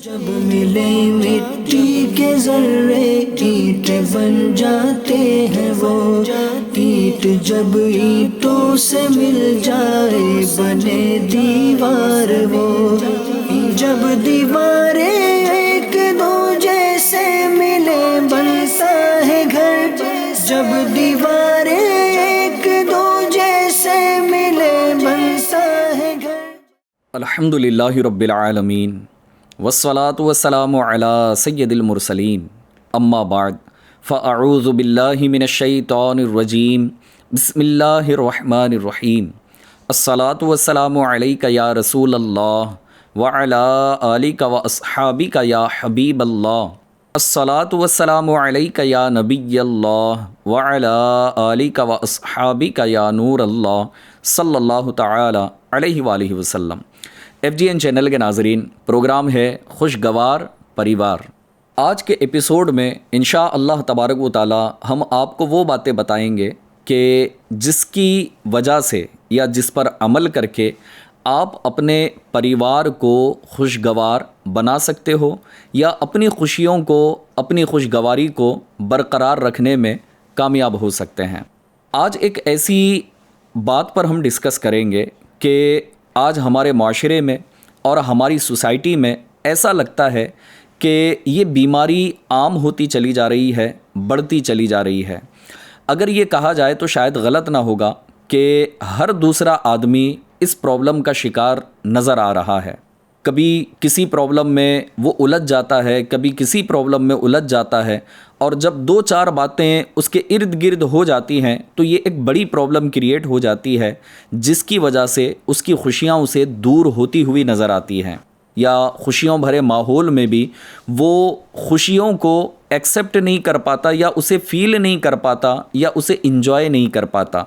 جب ملے مٹی کے ذرے اینٹ بن جاتے ہیں وہ اینٹ جب اینٹوں سے مل جائے بنے دیوار وہ جب دیواریں ایک دو جیسے ملے بنتا ہے گھر جب دیواریں ایک دو جیسے ملے بنتا ہے گھر الحمدللہ رب العالمین والصلاة والسلام علی سید المرسلین اما بعد فاعوذ باللہ من الشیطان الرجیم بسم اللہ الرحمن الرحیم الصلاة والسلام علیک یا رسول اللہ وعلی آلک واصحابک یا حبیب اللہ الصلاة والسلام علیک یا نبی اللہ وعلی آلک واصحابک یا نور اللہ صلی اللہ تعالی علیہ وآلہ وسلم۔ ایف جی این چینل کے ناظرین، پروگرام ہے خوشگوار پریوار۔ آج کے ایپیسوڈ میں انشاء اللہ تبارک و تعالی ہم آپ کو وہ باتیں بتائیں گے کہ جس کی وجہ سے یا جس پر عمل کر کے آپ اپنے پریوار کو خوشگوار بنا سکتے ہو یا اپنی خوشیوں کو، اپنی خوشگواری کو برقرار رکھنے میں کامیاب ہو سکتے ہیں۔ آج ایک ایسی بات پر ہم ڈسکس کریں گے کہ آج ہمارے معاشرے میں اور ہماری سوسائٹی میں ایسا لگتا ہے کہ یہ بیماری عام ہوتی چلی جا رہی ہے، بڑھتی چلی جا رہی ہے۔ اگر یہ کہا جائے تو شاید غلط نہ ہوگا کہ ہر دوسرا آدمی اس پرابلم کا شکار نظر آ رہا ہے۔ کبھی کسی پرابلم میں وہ الجھ جاتا ہے، کبھی کسی پرابلم میں الجھ جاتا ہے، اور جب دو چار باتیں اس کے ارد گرد ہو جاتی ہیں تو یہ ایک بڑی پرابلم کریٹ ہو جاتی ہے، جس کی وجہ سے اس کی خوشیاں اسے دور ہوتی ہوئی نظر آتی ہیں، یا خوشیوں بھرے ماحول میں بھی وہ خوشیوں کو ایکسیپٹ نہیں کر پاتا، یا اسے فیل نہیں کر پاتا، یا اسے انجوائے نہیں کر پاتا۔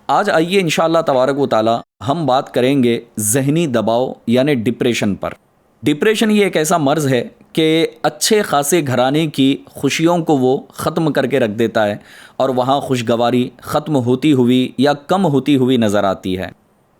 آج آئیے انشاءاللہ تبارک و تعالی ہم بات کریں گے ذہنی دباؤ یعنی ڈپریشن پر۔ ڈپریشن یہ ایک ایسا مرض ہے کہ اچھے خاصے گھرانے کی خوشیوں کو وہ ختم کر کے رکھ دیتا ہے، اور وہاں خوشگواری ختم ہوتی ہوئی یا کم ہوتی ہوئی نظر آتی ہے۔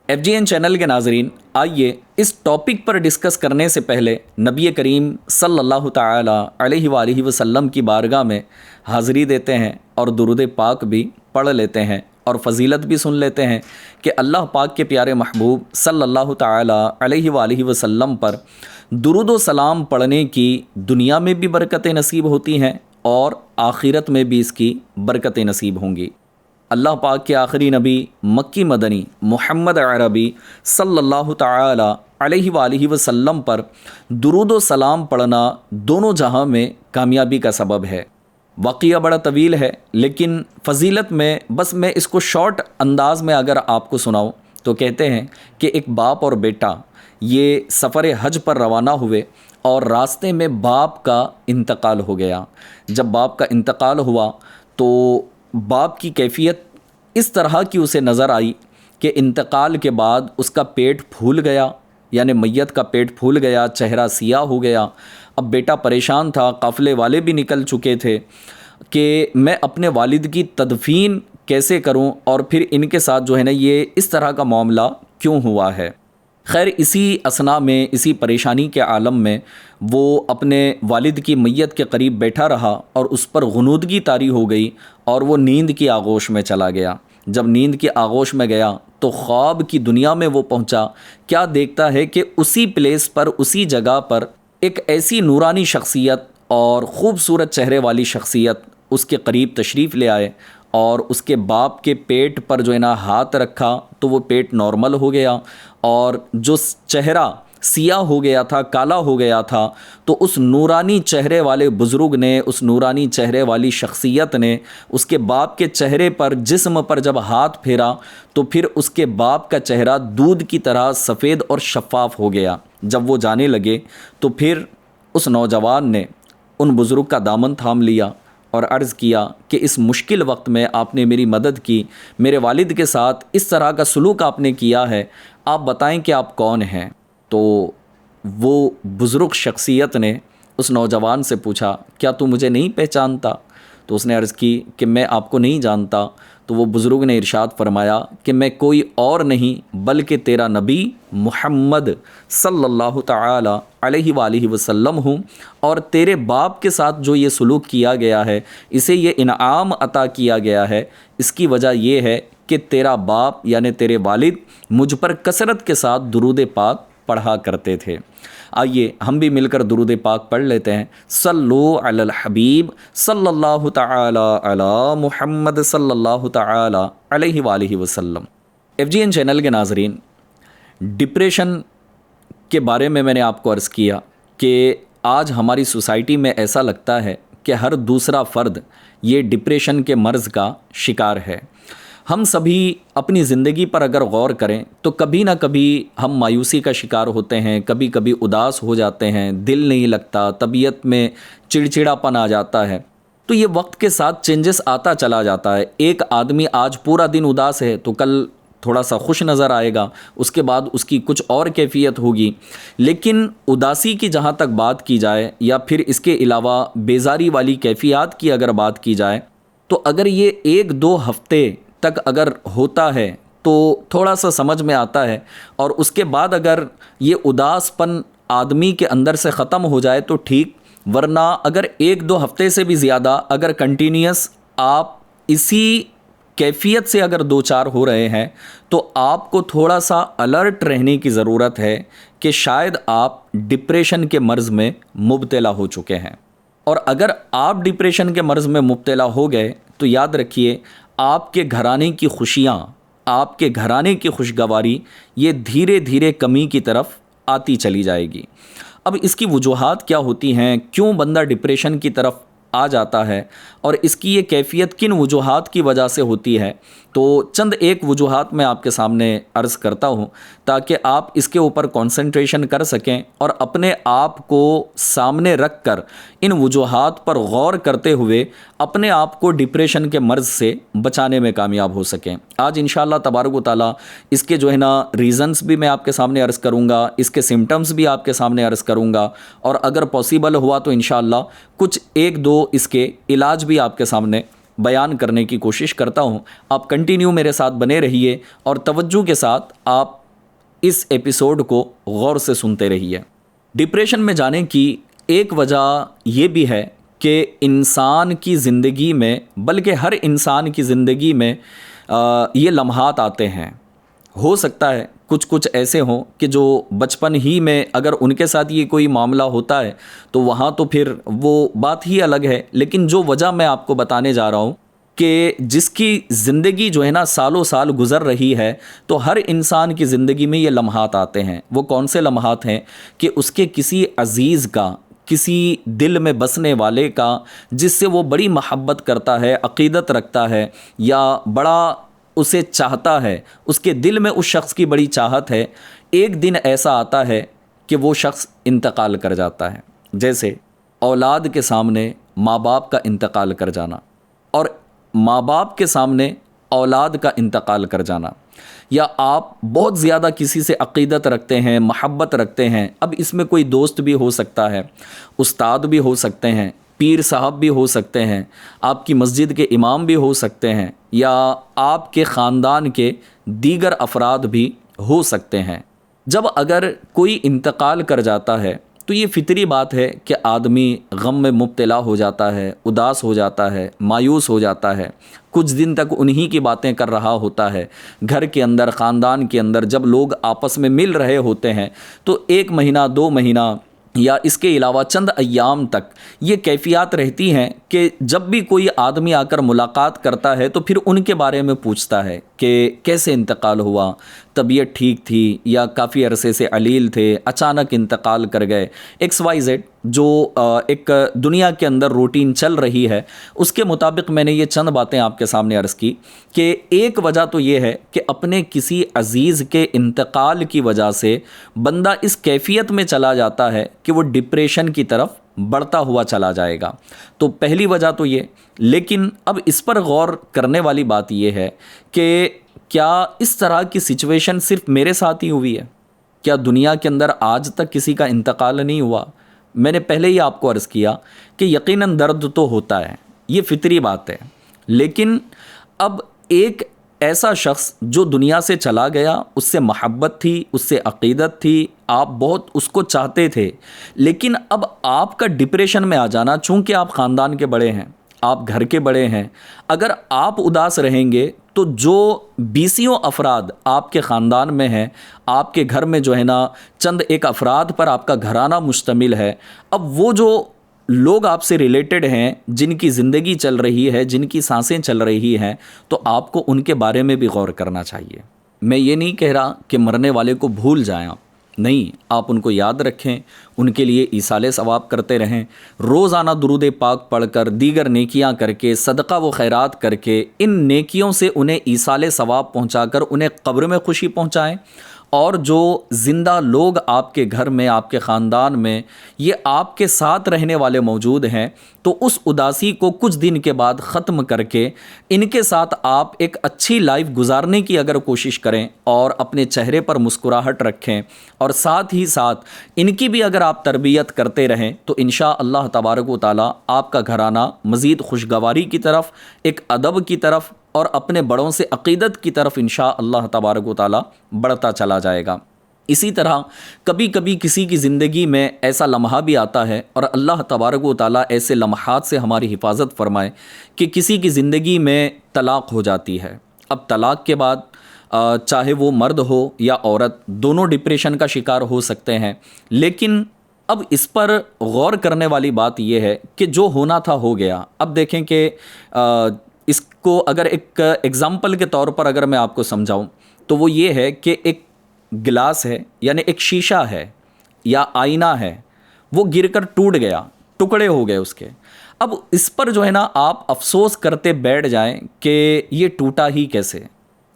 ایف جی این چینل کے ناظرین، آئیے اس ٹاپک پر ڈسکس کرنے سے پہلے نبی کریم صلی اللہ تعالی علیہ وآلہ وسلم کی بارگاہ میں حاضری دیتے ہیں اور درود پاک بھی پڑھ لیتے ہیں، اور فضیلت بھی سن لیتے ہیں کہ اللہ پاک کے پیارے محبوب صلی اللہ تعالی علیہ وآلہ وسلم پر درود و سلام پڑھنے کی دنیا میں بھی برکتیں نصیب ہوتی ہیں اور آخرت میں بھی اس کی برکتیں نصیب ہوں گی۔ اللہ پاک کے آخری نبی مکی مدنی محمد عربی صلی اللہ تعالی علیہ وآلہ وسلم پر درود و سلام پڑھنا دونوں جہاں میں کامیابی کا سبب ہے۔ واقعہ بڑا طویل ہے، لیکن فضیلت میں بس میں اس کو شارٹ انداز میں اگر آپ کو سناؤں تو کہتے ہیں کہ ایک باپ اور بیٹا یہ سفر حج پر روانہ ہوئے، اور راستے میں باپ کا انتقال ہو گیا۔ جب باپ کا انتقال ہوا تو باپ کی کیفیت اس طرح کی اسے نظر آئی کہ انتقال کے بعد اس کا پیٹ پھول گیا، یعنی میت کا پیٹ پھول گیا، چہرہ سیاہ ہو گیا۔ اب بیٹا پریشان تھا، قافلے والے بھی نکل چکے تھے کہ میں اپنے والد کی تدفین کیسے کروں، اور پھر ان کے ساتھ جو ہے نا یہ اس طرح کا معاملہ کیوں ہوا ہے۔ خیر، اسی اثناء میں، اسی پریشانی کے عالم میں وہ اپنے والد کی میت کے قریب بیٹھا رہا، اور اس پر غنودگی طاری ہو گئی، اور وہ نیند کی آغوش میں چلا گیا۔ جب نیند کی آغوش میں گیا تو خواب کی دنیا میں وہ پہنچا۔ کیا دیکھتا ہے کہ اسی پلیس پر، اسی جگہ پر ایک ایسی نورانی شخصیت اور خوبصورت چہرے والی شخصیت اس کے قریب تشریف لے آئے، اور اس کے باپ کے پیٹ پر جو ہے نا ہاتھ رکھا تو وہ پیٹ نارمل ہو گیا، اور جو چہرہ سیاہ ہو گیا تھا، کالا ہو گیا تھا، تو اس نورانی چہرے والے بزرگ نے، اس نورانی چہرے والی شخصیت نے اس کے باپ کے چہرے پر، جسم پر جب ہاتھ پھیرا تو پھر اس کے باپ کا چہرہ دودھ کی طرح سفید اور شفاف ہو گیا۔ جب وہ جانے لگے تو پھر اس نوجوان نے ان بزرگ کا دامن تھام لیا اور عرض کیا کہ اس مشکل وقت میں آپ نے میری مدد کی، میرے والد کے ساتھ اس طرح کا سلوک آپ نے کیا ہے، آپ بتائیں کہ آپ کون ہیں؟ تو وہ بزرگ شخصیت نے اس نوجوان سے پوچھا، کیا تو مجھے نہیں پہچانتا؟ تو اس نے عرض کی کہ میں آپ کو نہیں جانتا. تو وہ بزرگ نے ارشاد فرمایا کہ میں کوئی اور نہیں بلکہ تیرا نبی محمد صلی اللہ تعالی علیہ وآلہ وسلم ہوں، اور تیرے باپ کے ساتھ جو یہ سلوک کیا گیا ہے، اسے یہ انعام عطا کیا گیا ہے، اس کی وجہ یہ ہے کہ تیرا باپ یعنی تیرے والد مجھ پر کثرت کے ساتھ درود پاک پڑھا کرتے تھے. آئیے ہم بھی مل کر درود پاک پڑھ لیتے ہیں. صلو علی الحبیب صلی اللہ تعالی علی محمد صلی اللہ تعالی علیہ وآلہ وسلم. FGN چینل کے ناظرین، ڈپریشن کے بارے میں نے آپ کو عرض کیا کہ آج ہماری سوسائٹی میں ایسا لگتا ہے کہ ہر دوسرا فرد یہ ڈپریشن کے مرض کا شکار ہے. ہم سبھی اپنی زندگی پر اگر غور کریں تو کبھی نہ کبھی ہم مایوسی کا شکار ہوتے ہیں، کبھی کبھی اداس ہو جاتے ہیں، دل نہیں لگتا، طبیعت میں چڑچڑاپن آ جاتا ہے. تو یہ وقت کے ساتھ چینجز آتا چلا جاتا ہے. ایک آدمی آج پورا دن اداس ہے تو کل تھوڑا سا خوش نظر آئے گا، اس کے بعد اس کی کچھ اور کیفیت ہوگی. لیکن اداسی کی جہاں تک بات کی جائے یا پھر اس کے علاوہ بیزاری والی کیفیات کی اگر بات کی جائے تو اگر یہ 1-2 ہفتے تک اگر ہوتا ہے تو تھوڑا سا سمجھ میں آتا ہے، اور اس کے بعد اگر یہ اداس پن آدمی کے اندر سے ختم ہو جائے تو ٹھیک، ورنہ اگر 1-2 ہفتے سے بھی زیادہ اگر کنٹینیوس آپ اسی کیفیت سے اگر دوچار ہو رہے ہیں تو آپ کو تھوڑا سا الرٹ رہنے کی ضرورت ہے کہ شاید آپ ڈپریشن کے مرض میں مبتلا ہو چکے ہیں. اور اگر آپ ڈپریشن کے مرض میں مبتلا ہو گئے تو یاد رکھیے آپ کے گھرانے کی خوشیاں، آپ کے گھرانے کی خوشگواری یہ دھیرے دھیرے کمی کی طرف آتی چلی جائے گی. اب اس کی وجوہات کیا ہوتی ہیں، کیوں بندہ ڈپریشن کی طرف آ جاتا ہے اور اس کی یہ کیفیت کن وجوہات کی وجہ سے ہوتی ہے، تو چند ایک وجوہات میں آپ کے سامنے عرض کرتا ہوں تاکہ آپ اس کے اوپر کنسنٹریشن کر سکیں اور اپنے آپ کو سامنے رکھ کر ان وجوہات پر غور کرتے ہوئے اپنے آپ کو ڈپریشن کے مرض سے بچانے میں کامیاب ہو سکیں. آج انشاءاللہ تبارک و تعالیٰ اس کے جو ہے نا ریزنز بھی میں آپ کے سامنے عرض کروں گا، اس کے سمٹمز بھی آپ کے سامنے عرض کروں گا، اور اگر پاسبل ہوا تو انشاءاللہ کچھ 1-2 اس کے علاج بھی آپ کے سامنے بیان کرنے کی کوشش کرتا ہوں. آپ کنٹینیو میرے ساتھ بنے رہیے اور توجہ کے ساتھ آپ اس ایپیسوڈ کو غور سے سنتے رہیے. ڈپریشن میں جانے کی ایک وجہ یہ بھی ہے کہ انسان کی زندگی میں، بلکہ ہر انسان کی زندگی میں یہ لمحات آتے ہیں. ہو سکتا ہے کچھ ایسے ہوں کہ جو بچپن ہی میں اگر ان کے ساتھ یہ کوئی معاملہ ہوتا ہے تو وہاں تو پھر وہ بات ہی الگ ہے. لیکن جو وجہ میں آپ کو بتانے جا رہا ہوں کہ جس کی زندگی جو ہے نا سالوں سال گزر رہی ہے، تو ہر انسان کی زندگی میں یہ لمحات آتے ہیں. وہ کون سے لمحات ہیں کہ اس کے کسی عزیز کا، کسی دل میں بسنے والے کا جس سے وہ بڑی محبت کرتا ہے، عقیدت رکھتا ہے یا بڑا اسے چاہتا ہے، اس کے دل میں اس شخص کی بڑی چاہت ہے، ایک دن ایسا آتا ہے کہ وہ شخص انتقال کر جاتا ہے. جیسے اولاد کے سامنے ماں باپ کا انتقال کر جانا، اور ماں باپ کے سامنے اولاد کا انتقال کر جانا، یا آپ بہت زیادہ کسی سے عقیدت رکھتے ہیں، محبت رکھتے ہیں. اب اس میں کوئی دوست بھی ہو سکتا ہے، استاد بھی ہو سکتے ہیں، پیر صاحب بھی ہو سکتے ہیں، آپ کی مسجد کے امام بھی ہو سکتے ہیں، یا آپ کے خاندان کے دیگر افراد بھی ہو سکتے ہیں. جب اگر کوئی انتقال کر جاتا ہے تو یہ فطری بات ہے کہ آدمی غم میں مبتلا ہو جاتا ہے، اداس ہو جاتا ہے، مایوس ہو جاتا ہے. کچھ دن تک انہی کی باتیں کر رہا ہوتا ہے. گھر کے اندر، خاندان کے اندر جب لوگ آپس میں مل رہے ہوتے ہیں تو 1 مہینہ 2 مہینہ یا اس کے علاوہ چند ایام تک یہ کیفیات رہتی ہیں کہ جب بھی کوئی آدمی آ کر ملاقات کرتا ہے تو پھر ان کے بارے میں پوچھتا ہے کہ کیسے انتقال ہوا، طبیعت ٹھیک تھی یا کافی عرصے سے علیل تھے، اچانک انتقال کر گئے، XYZ جو ایک دنیا کے اندر روٹین چل رہی ہے اس کے مطابق میں نے یہ چند باتیں آپ کے سامنے عرض کی کہ ایک وجہ تو یہ ہے کہ اپنے کسی عزیز کے انتقال کی وجہ سے بندہ اس کیفیت میں چلا جاتا ہے کہ وہ ڈپریشن کی طرف بڑھتا ہوا چلا جائے گا. تو پہلی وجہ تو یہ. لیکن اب اس پر غور کرنے والی بات یہ ہے کہ کیا اس طرح کی سچویشن صرف میرے ساتھ ہی ہوئی ہے؟ کیا دنیا کے اندر آج تک کسی کا انتقال نہیں ہوا؟ میں نے پہلے ہی آپ کو عرض کیا کہ یقیناً درد تو ہوتا ہے، یہ فطری بات ہے. لیکن اب ایک ایسا شخص جو دنیا سے چلا گیا، اس سے محبت تھی، اس سے عقیدت تھی، آپ بہت اس کو چاہتے تھے، لیکن اب آپ کا ڈپریشن میں آ جانا، چونکہ آپ خاندان کے بڑے ہیں، آپ گھر کے بڑے ہیں، اگر آپ اداس رہیں گے تو جو 20 افراد آپ کے خاندان میں ہیں، آپ کے گھر میں جو ہے نا چند ایک افراد پر آپ کا گھرانہ مشتمل ہے، اب وہ جو لوگ آپ سے ریلیٹڈ ہیں، جن کی زندگی چل رہی ہے، جن کی سانسیں چل رہی ہیں، تو آپ کو ان کے بارے میں بھی غور کرنا چاہیے. میں یہ نہیں کہہ رہا کہ مرنے والے کو بھول جائیں آپ، نہیں، آپ ان کو یاد رکھیں، ان کے لیے ایصال ثواب کرتے رہیں، روزانہ درود پاک پڑھ کر، دیگر نیکیاں کر کے، صدقہ و خیرات کر کے، ان نیکیوں سے انہیں ایصال ثواب پہنچا کر انہیں قبر میں خوشی پہنچائیں. اور جو زندہ لوگ آپ کے گھر میں، آپ کے خاندان میں، یہ آپ کے ساتھ رہنے والے موجود ہیں، تو اس اداسی کو کچھ دن کے بعد ختم کر کے ان کے ساتھ آپ ایک اچھی لائف گزارنے کی اگر کوشش کریں اور اپنے چہرے پر مسکراہٹ رکھیں، اور ساتھ ہی ساتھ ان کی بھی اگر آپ تربیت کرتے رہیں، تو انشاءاللہ تبارک و تعالی آپ کا گھرانہ مزید خوشگواری کی طرف، ایک ادب کی طرف اور اپنے بڑوں سے عقیدت کی طرف انشاءاللہ تبارک و تعالی بڑھتا چلا جائے گا. اسی طرح کبھی کبھی کسی کی زندگی میں ایسا لمحہ بھی آتا ہے، اور اللہ تبارک و تعالی ایسے لمحات سے ہماری حفاظت فرمائے، کہ کسی کی زندگی میں طلاق ہو جاتی ہے. اب طلاق کے بعد چاہے وہ مرد ہو یا عورت، دونوں ڈپریشن کا شکار ہو سکتے ہیں. لیکن اب اس پر غور کرنے والی بات یہ ہے کہ جو ہونا تھا ہو گیا. اب دیکھیں کہ اس کو اگر ایک ایگزامپل کے طور پر اگر میں آپ کو سمجھاؤں تو وہ یہ ہے کہ ایک گلاس ہے، یعنی ایک شیشہ ہے یا آئینہ ہے، وہ گر کر ٹوٹ گیا، ٹکڑے ہو گئے اس کے. اب اس پر جو ہے نا آپ افسوس کرتے بیٹھ جائیں کہ یہ ٹوٹا ہی کیسے،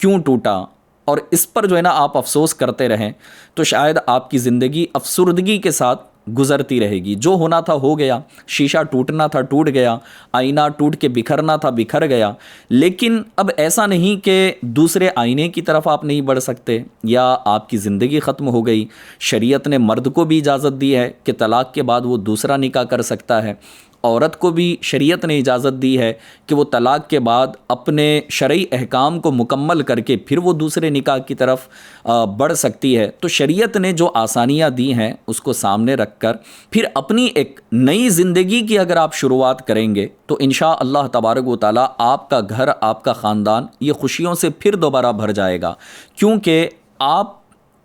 کیوں ٹوٹا، اور اس پر جو ہے نا آپ افسوس کرتے رہیں، تو شاید آپ کی زندگی افسردگی کے ساتھ گزرتی رہے گی. جو ہونا تھا ہو گیا، شیشہ ٹوٹنا تھا ٹوٹ گیا، آئینہ ٹوٹ کے بکھرنا تھا بکھر گیا. لیکن اب ایسا نہیں کہ دوسرے آئینے کی طرف آپ نہیں بڑھ سکتے یا آپ کی زندگی ختم ہو گئی. شریعت نے مرد کو بھی اجازت دی ہے کہ طلاق کے بعد وہ دوسرا نکاح کر سکتا ہے، عورت کو بھی شریعت نے اجازت دی ہے کہ وہ طلاق کے بعد اپنے شرعی احکام کو مکمل کر کے پھر وہ دوسرے نکاح کی طرف بڑھ سکتی ہے. تو شریعت نے جو آسانیاں دی ہیں اس کو سامنے رکھ کر پھر اپنی ایک نئی زندگی کی اگر آپ شروعات کریں گے، تو انشاءاللہ تبارک و تعالی آپ کا گھر، آپ کا خاندان یہ خوشیوں سے پھر دوبارہ بھر جائے گا. کیونکہ آپ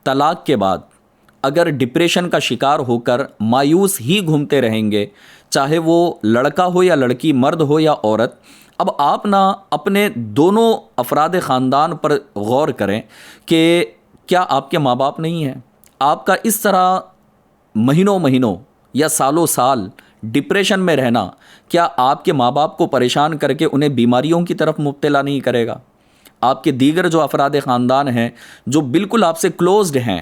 طلاق کے بعد اگر ڈپریشن کا شکار ہو کر مایوس ہی گھومتے رہیں گے، چاہے وہ لڑکا ہو یا لڑکی، مرد ہو یا عورت، اب آپ نہ اپنے دونوں افراد خاندان پر غور کریں کہ کیا آپ کے ماں باپ نہیں ہیں. آپ کا اس طرح مہینوں یا سالوں سال ڈپریشن میں رہنا کیا آپ کے ماں باپ کو پریشان کر کے انہیں بیماریوں کی طرف مبتلا نہیں کرے گا؟ آپ کے دیگر جو افراد خاندان ہیں جو بالکل آپ سے کلوزڈ ہیں،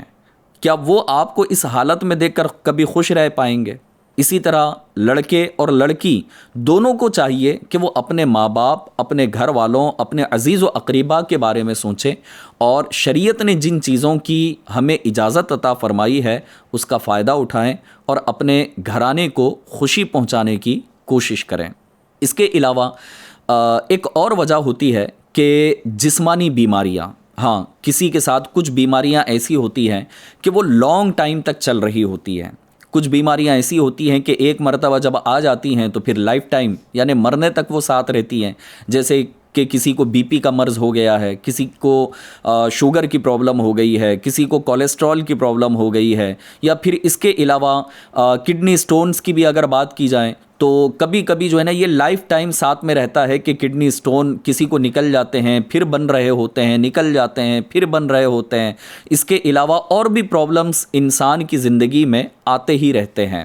کیا وہ آپ کو اس حالت میں دیکھ کر کبھی خوش رہ پائیں گے؟ اسی طرح لڑکے اور لڑکی دونوں کو چاہیے کہ وہ اپنے ماں باپ، اپنے گھر والوں، اپنے عزیز و اقربا کے بارے میں سوچیں، اور شریعت نے جن چیزوں کی ہمیں اجازت عطا فرمائی ہے اس کا فائدہ اٹھائیں اور اپنے گھرانے کو خوشی پہنچانے کی کوشش کریں. اس کے علاوہ ایک اور وجہ ہوتی ہے کہ جسمانی بیماریاں. ہاں، کسی کے ساتھ کچھ بیماریاں ایسی ہوتی ہیں کہ وہ لانگ ٹائم تک چل رہی ہوتی ہیں. کچھ بیماریاں ایسی ہوتی ہیں کہ ایک مرتبہ جب آ جاتی ہیں تو پھر لائف ٹائم، یعنی مرنے تک وہ ساتھ رہتی ہیں. جیسے کہ کسی کو بی پی کا مرض ہو گیا ہے، کسی کو شوگر کی پرابلم ہو گئی ہے، کسی کو کولیسٹرول کی پرابلم ہو گئی ہے، یا پھر اس کے علاوہ کڈنی سٹونز کی بھی اگر بات کی جائے تو کبھی کبھی جو ہے نا یہ لائف ٹائم ساتھ میں رہتا ہے کہ کڈنی سٹون کسی کو نکل جاتے ہیں، پھر بن رہے ہوتے ہیں، نکل جاتے ہیں، پھر بن رہے ہوتے ہیں. اس کے علاوہ اور بھی پرابلمز انسان کی زندگی میں آتے ہی رہتے ہیں.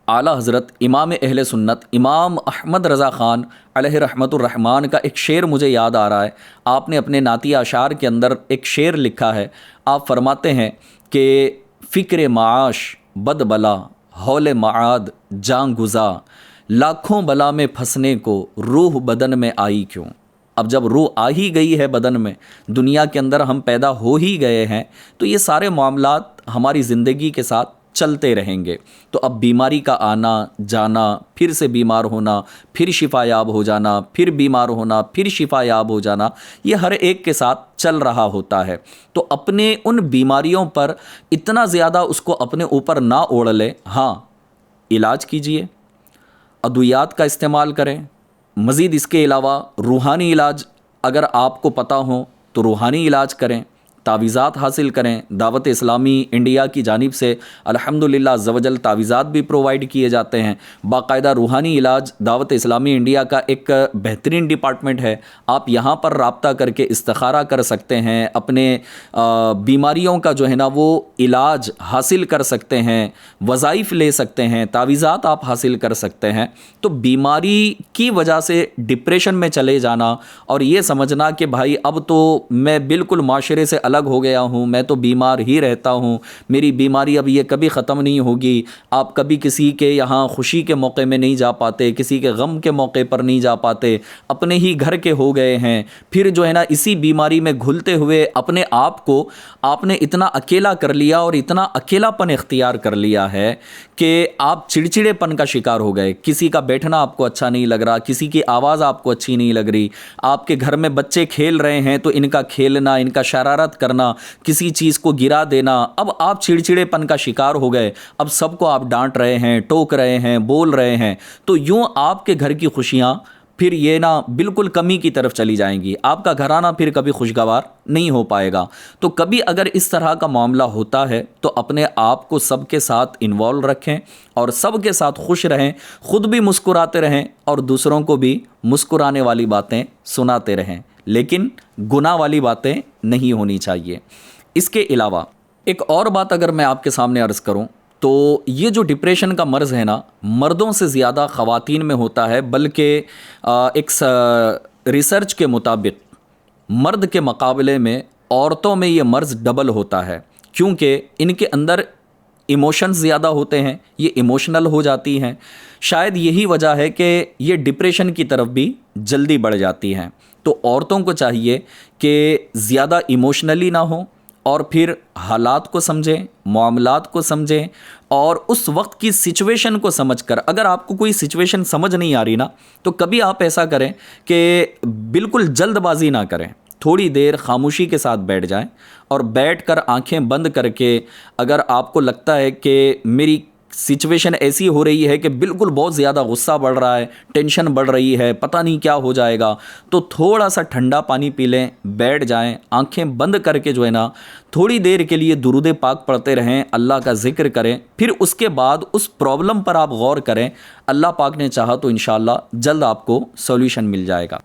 اعلیٰ حضرت امام اہل سنت امام احمد رضا خان علیہ رحمت الرحمن کا ایک شعر مجھے یاد آ رہا ہے. آپ نے اپنے نعتیہ اشعار کے اندر ایک شعر لکھا ہے. آپ فرماتے ہیں کہ فکر معاش بد بلا ہول معاد جان گزا، لاکھوں بلا میں پھنسنے کو روح بدن میں آئی کیوں. اب جب روح آ ہی گئی ہے بدن میں، دنیا کے اندر ہم پیدا ہو ہی گئے ہیں، تو یہ سارے معاملات ہماری زندگی کے ساتھ چلتے رہیں گے تو اب بیماری کا آنا جانا، پھر سے بیمار ہونا، پھر شفا یاب ہو جانا، پھر بیمار ہونا، پھر شفا یاب ہو جانا، یہ ہر ایک کے ساتھ چل رہا ہوتا ہے۔ تو اپنے ان بیماریوں پر اتنا زیادہ اس کو اپنے اوپر نہ اوڑھ لے، ہاں علاج کیجئے، ادویات کا استعمال کریں، مزید اس کے علاوہ روحانی علاج اگر آپ کو پتہ ہو تو روحانی علاج کریں، تعویذات حاصل کریں۔ دعوت اسلامی انڈیا کی جانب سے الحمدللہ عز و جل تعویذات بھی پرووائڈ کیے جاتے ہیں۔ باقاعدہ روحانی علاج دعوت اسلامی انڈیا کا ایک بہترین ڈپارٹمنٹ ہے، آپ یہاں پر رابطہ کر کے استخارہ کر سکتے ہیں، اپنے بیماریوں کا جو ہے نا وہ علاج حاصل کر سکتے ہیں، وظائف لے سکتے ہیں، تعویذات آپ حاصل کر سکتے ہیں۔ تو بیماری کی وجہ سے ڈپریشن میں چلے جانا اور یہ سمجھنا کہ بھائی اب تو میں بالکل معاشرے سے الگ ہو گیا ہوں، میں تو بیمار ہی رہتا ہوں، میری بیماری اب یہ کبھی ختم نہیں ہوگی، آپ کبھی کسی کے یہاں خوشی کے موقع میں نہیں جا پاتے، کسی کے غم کے موقع پر نہیں جا پاتے، اپنے ہی گھر کے ہو گئے ہیں، پھر جو ہے نا اسی بیماری میں گھلتے ہوئے اپنے آپ کو آپ نے اتنا اکیلا کر لیا اور اتنا اکیلا پن اختیار کر لیا ہے کہ آپ چڑچڑے پن کا شکار ہو گئے، کسی کا بیٹھنا آپ کو اچھا نہیں لگ رہا، کسی کی آواز آپ کو اچھی نہیں لگ رہی، آپ کے گھر میں بچے کھیل رہے ہیں تو ان کا کھیلنا، ان کا شرارت کرنا، کسی چیز کو گرا دینا، اب آپ چڑچڑے پن کا شکار ہو گئے، اب سب کو آپ ڈانٹ رہے ہیں، ٹوک رہے ہیں، بول رہے ہیں، تو یوں آپ کے گھر کی خوشیاں پھر یہ نا بالکل کمی کی طرف چلی جائیں گی، آپ کا گھرانہ پھر کبھی خوشگوار نہیں ہو پائے گا۔ تو کبھی اگر اس طرح کا معاملہ ہوتا ہے تو اپنے آپ کو سب کے ساتھ انوالو رکھیں اور سب کے ساتھ خوش رہیں، خود بھی مسکراتے رہیں اور دوسروں کو بھی مسکرانے والی باتیں سناتے رہیں، لیکن گناہ والی باتیں نہیں ہونی چاہیے۔ اس کے علاوہ ایک اور بات اگر میں آپ کے سامنے عرض کروں تو یہ جو ڈپریشن کا مرض ہے نا مردوں سے زیادہ خواتین میں ہوتا ہے، بلکہ ایک ریسرچ کے مطابق مرد کے مقابلے میں عورتوں میں یہ مرض ڈبل ہوتا ہے، کیونکہ ان کے اندر ایموشنز زیادہ ہوتے ہیں، یہ ایموشنل ہو جاتی ہیں، شاید یہی وجہ ہے کہ یہ ڈپریشن کی طرف بھی جلدی بڑھ جاتی ہیں۔ تو عورتوں کو چاہیے کہ زیادہ ایموشنلی نہ ہوں اور پھر حالات کو سمجھیں، معاملات کو سمجھیں اور اس وقت کی سچویشن کو سمجھ کر، اگر آپ کو کوئی سچویشن سمجھ نہیں آ رہی نا تو کبھی آپ ایسا کریں کہ بالکل جلد بازی نہ کریں، تھوڑی دیر خاموشی کے ساتھ بیٹھ جائیں اور بیٹھ کر آنکھیں بند کر کے اگر آپ کو لگتا ہے کہ میری سچویشن ایسی ہو رہی ہے کہ بالکل بہت زیادہ غصہ بڑھ رہا ہے، ٹینشن بڑھ رہی ہے، پتہ نہیں کیا ہو جائے گا، تو تھوڑا سا ٹھنڈا پانی پی لیں، بیٹھ جائیں، آنکھیں بند کر کے جو ہے نا تھوڑی دیر کے لیے درود پاک پڑھتے رہیں، اللہ کا ذکر کریں، پھر اس کے بعد اس پرابلم پر آپ غور کریں، اللہ پاک نے چاہا تو انشاءاللہ جلد آپ کو سولوشن مل جائے گا۔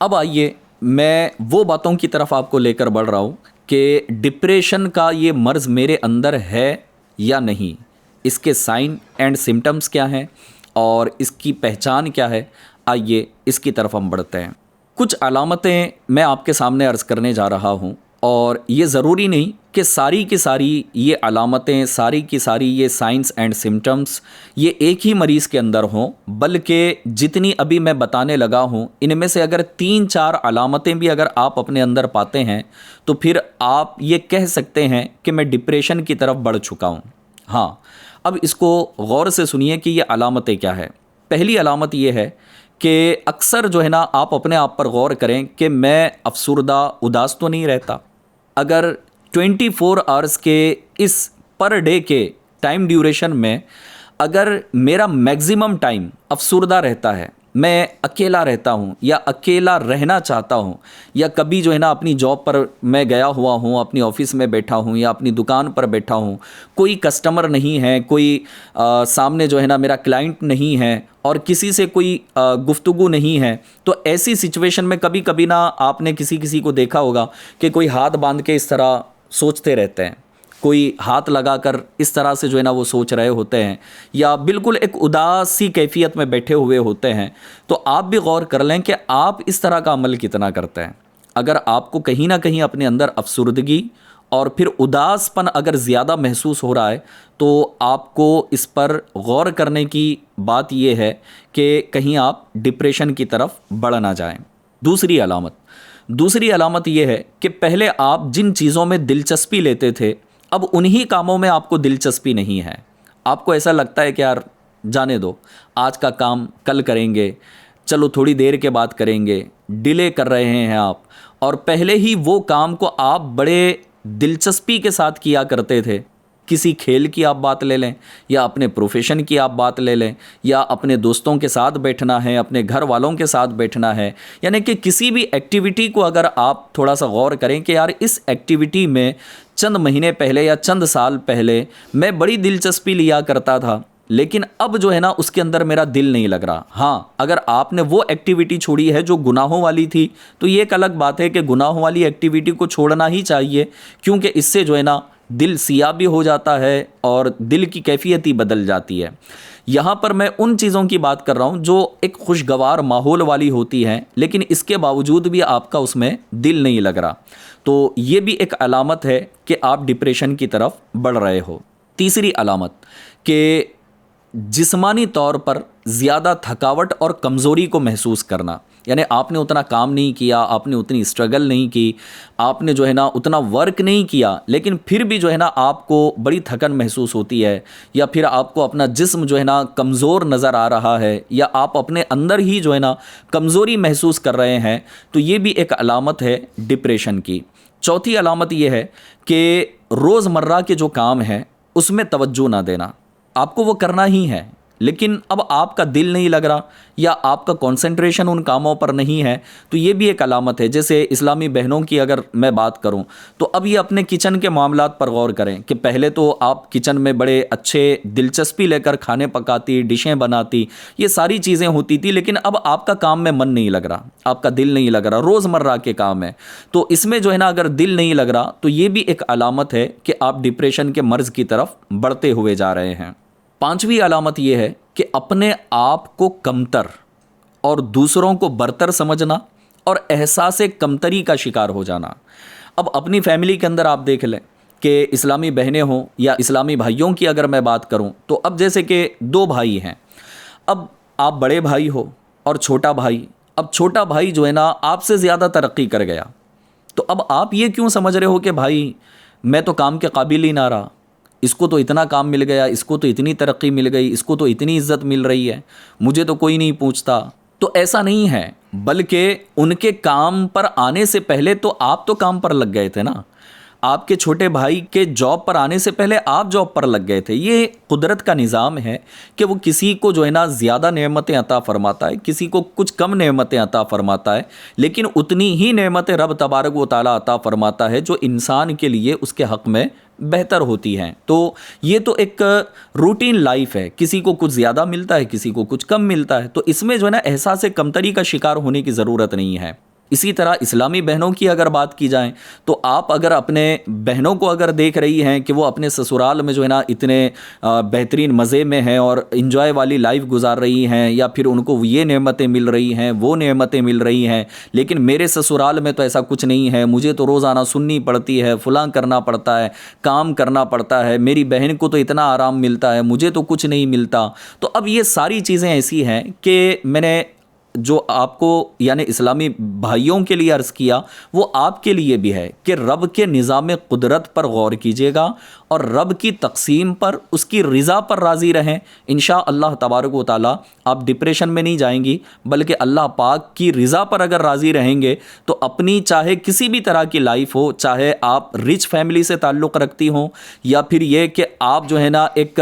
اب آئیے میں وہ باتوں کی طرف آپ کو لے کر بڑھ رہا ہوں کہ ڈپریشن کا یہ مرض میرے اندر ہے یا نہیں، اس کے سائن اینڈ سمٹمز کیا ہیں اور اس کی پہچان کیا ہے، آئیے اس کی طرف ہم بڑھتے ہیں۔ کچھ علامتیں میں آپ کے سامنے عرض کرنے جا رہا ہوں، اور یہ ضروری نہیں کہ ساری کی ساری یہ علامتیں، ساری کی ساری یہ سائنس اینڈ سمٹمز یہ ایک ہی مریض کے اندر ہوں، بلکہ جتنی ابھی میں بتانے لگا ہوں ان میں سے اگر 3-4 علامتیں بھی اگر آپ اپنے اندر پاتے ہیں تو پھر آپ یہ کہہ سکتے ہیں کہ میں ڈپریشن کی طرف بڑھ چکا ہوں۔ ہاں، اب اس کو غور سے سنیے کہ یہ علامتیں کیا ہے۔ پہلی علامت یہ ہے کہ اکثر جو ہے نا آپ اپنے آپ پر غور کریں کہ میں افسردہ، اداس تو نہیں رہتا۔ اگر 24 آورس کے اس پر ڈے کے ٹائم ڈیوریشن میں اگر میرا میگزیمم ٹائم افسردہ رہتا ہے، میں اکیلا رہتا ہوں یا اکیلا رہنا چاہتا ہوں، یا کبھی جو ہے نا اپنی جاب پر میں گیا ہوا ہوں، اپنی آفس میں بیٹھا ہوں یا اپنی دکان پر بیٹھا ہوں، کوئی کسٹمر نہیں ہے، کوئی سامنے جو ہے نا میرا کلائنٹ نہیں ہے اور کسی سے کوئی گفتگو نہیں ہے، تو ایسی سچویشن میں کبھی کبھی نا آپ نے کسی کو دیکھا ہوگا کہ کوئی ہاتھ باندھ کے اس طرح سوچتے رہتے ہیں، کوئی ہاتھ لگا کر اس طرح سے جو ہے نا وہ سوچ رہے ہوتے ہیں، یا بالکل ایک اداسی کیفیت میں بیٹھے ہوئے ہوتے ہیں۔ تو آپ بھی غور کر لیں کہ آپ اس طرح کا عمل کتنا کرتے ہیں۔ اگر آپ کو کہیں نہ کہیں اپنے اندر افسردگی اور پھر اداس پن اگر زیادہ محسوس ہو رہا ہے تو آپ کو اس پر غور کرنے کی بات یہ ہے کہ کہیں آپ ڈپریشن کی طرف بڑھ نہ جائیں۔ دوسری علامت یہ ہے کہ پہلے آپ جن چیزوں میں دلچسپی لیتے تھے اب انہی کاموں میں آپ کو دلچسپی نہیں ہے۔ آپ کو ایسا لگتا ہے کہ یار جانے دو، آج کا کام کل کریں گے، چلو تھوڑی دیر کے بعد کریں گے، ڈیلے کر رہے ہیں آپ، اور پہلے ہی وہ کام کو آپ بڑے دلچسپی کے ساتھ کیا کرتے تھے۔ کسی کھیل کی آپ بات لے لیں، یا اپنے پروفیشن کی آپ بات لے لیں، یا اپنے دوستوں کے ساتھ بیٹھنا ہے، اپنے گھر والوں کے ساتھ بیٹھنا ہے، یعنی کہ کسی بھی ایکٹیویٹی کو اگر آپ تھوڑا سا غور کریں کہ یار اس ایکٹیویٹی میں چند مہینے پہلے یا چند سال پہلے میں بڑی دلچسپی لیا کرتا تھا، لیکن اب جو ہے نا اس کے اندر میرا دل نہیں لگ رہا۔ ہاں، اگر آپ نے وہ ایکٹیویٹی چھوڑی ہے جو گناہوں والی تھی تو یہ ایک الگ بات ہے کہ گناہوں والی ایکٹیویٹی کو چھوڑنا ہی چاہیے، کیونکہ اس سے جو ہے نا دل سیاہ بھی ہو جاتا ہے اور دل کی کیفیت ہی بدل جاتی ہے۔ یہاں پر میں ان چیزوں کی بات کر رہا ہوں جو ایک خوشگوار ماحول والی ہوتی ہیں، لیکن اس کے باوجود بھی آپ کا اس میں دل نہیں لگ رہا، تو یہ بھی ایک علامت ہے کہ آپ ڈپریشن کی طرف بڑھ رہے ہو۔ تیسری علامت کہ جسمانی طور پر زیادہ تھکاوٹ اور کمزوری کو محسوس کرنا، یعنی آپ نے اتنا کام نہیں کیا، آپ نے اتنی اسٹرگل نہیں کی، آپ نے جو ہے نا اتنا ورک نہیں کیا، لیکن پھر بھی جو ہے نا آپ کو بڑی تھکن محسوس ہوتی ہے، یا پھر آپ کو اپنا جسم جو ہے نا کمزور نظر آ رہا ہے، یا آپ اپنے اندر ہی جو ہے نا کمزوری محسوس کر رہے ہیں، تو یہ بھی ایک علامت ہے ڈپریشن کی۔ چوتھی علامت یہ ہے کہ روزمرہ کے جو کام ہیں اس میں توجہ نہ دینا۔ آپ کو وہ کرنا ہی ہے، لیکن اب آپ کا دل نہیں لگ رہا یا آپ کا کنسنٹریشن ان کاموں پر نہیں ہے، تو یہ بھی ایک علامت ہے۔ جیسے اسلامی بہنوں کی اگر میں بات کروں تو اب یہ اپنے کچن کے معاملات پر غور کریں کہ پہلے تو آپ کچن میں بڑے اچھے دلچسپی لے کر کھانے پکاتی، ڈشیں بناتی، یہ ساری چیزیں ہوتی تھی، لیکن اب آپ کا کام میں من نہیں لگ رہا، آپ کا دل نہیں لگ رہا، روزمرہ کے کام ہے، تو اس میں جو ہے نا اگر دل نہیں لگ رہا تو یہ بھی ایک علامت ہے کہ آپ ڈپریشن کے مرض کی طرف بڑھتے ہوئے جا رہے ہیں۔ پانچویں علامت یہ ہے کہ اپنے آپ کو کمتر اور دوسروں کو برتر سمجھنا اور احساس کمتری کا شکار ہو جانا۔ اب اپنی فیملی کے اندر آپ دیکھ لیں کہ اسلامی بہنیں ہوں یا اسلامی بھائیوں کی اگر میں بات کروں تو اب جیسے کہ دو بھائی ہیں، اب آپ بڑے بھائی ہو اور چھوٹا بھائی، اب چھوٹا بھائی جو ہے نا آپ سے زیادہ ترقی کر گیا، تو اب آپ یہ کیوں سمجھ رہے ہو کہ بھائی میں تو کام کے قابل ہی نہ رہا، اس کو تو اتنا کام مل گیا، اس کو تو اتنی ترقی مل گئی، اس کو تو اتنی عزت مل رہی ہے، مجھے تو کوئی نہیں پوچھتا۔ تو ایسا نہیں ہے، بلکہ ان کے کام پر آنے سے پہلے تو آپ تو کام پر لگ گئے تھے نا، آپ کے چھوٹے بھائی کے جاب پر آنے سے پہلے آپ جاب پر لگ گئے تھے۔ یہ قدرت کا نظام ہے کہ وہ کسی کو جو ہے نا زیادہ نعمتیں عطا فرماتا ہے، کسی کو کچھ کم نعمتیں عطا فرماتا ہے، لیکن اتنی ہی نعمتیں رب تبارک و تعالیٰ عطا فرماتا ہے جو انسان کے لیے اس کے حق میں بہتر ہوتی ہیں۔ تو یہ تو ایک روٹین لائف ہے، کسی کو کچھ زیادہ ملتا ہے، کسی کو کچھ کم ملتا ہے، تو اس میں جو ہے نا احساس کمتری کا شکار ہونے کی ضرورت نہیں ہے۔ اسی طرح اسلامی بہنوں کی اگر بات کی جائیں تو آپ اگر اپنے بہنوں کو اگر دیکھ رہی ہیں کہ وہ اپنے سسرال میں جو ہے نا اتنے بہترین مزے میں ہیں اور انجوائے والی لائف گزار رہی ہیں، یا پھر ان کو یہ نعمتیں مل رہی ہیں، وہ نعمتیں مل رہی ہیں، لیکن میرے سسرال میں تو ایسا کچھ نہیں ہے، مجھے تو روزانہ سننی پڑتی ہے، فلاں کرنا پڑتا ہے، کام کرنا پڑتا ہے، میری بہن کو تو اتنا آرام ملتا ہے، مجھے تو کچھ نہیں ملتا۔ تو اب یہ ساری چیزیں ایسی ہیں کہ میں نے جو آپ کو یعنی اسلامی بھائیوں کے لیے عرض کیا وہ آپ کے لیے بھی ہے کہ رب کے نظام قدرت پر غور کیجیے گا اور رب کی تقسیم پر، اس کی رضا پر راضی رہیں۔ انشاءاللہ تبارک و تعالیٰ آپ ڈپریشن میں نہیں جائیں گی، بلکہ اللہ پاک کی رضا پر اگر راضی رہیں گے تو اپنی چاہے کسی بھی طرح کی لائف ہو، چاہے آپ رچ فیملی سے تعلق رکھتی ہوں یا پھر یہ کہ آپ جو ہے نا ایک